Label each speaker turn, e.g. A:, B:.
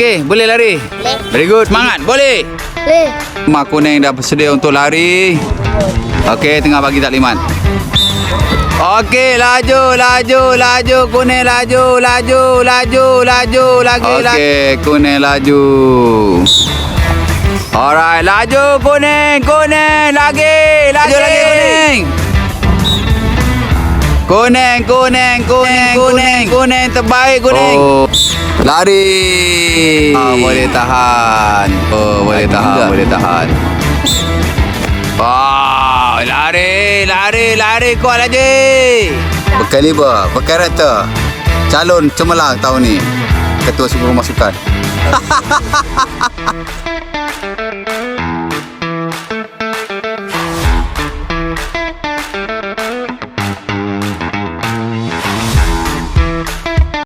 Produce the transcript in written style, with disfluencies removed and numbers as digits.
A: Okey, boleh lari?
B: Boleh.
A: Very good. Semangat. Boleh.
B: Boleh.
A: Mak kuning dah bersedia untuk lari. Okey, tengah bagi taklimat. Okey, laju kuning laju lagi lagi. Okey, kuning laju. Alright, laju kuning lagi kuning. Kuning terbaik kuning. Oh, lari. Boleh tahan. Oh, boleh tahan. Wah, lari kuat lagi. Berkaliber, berkarakter. Calon cemerlang tahun ni. Ketua Suku Pemasukan.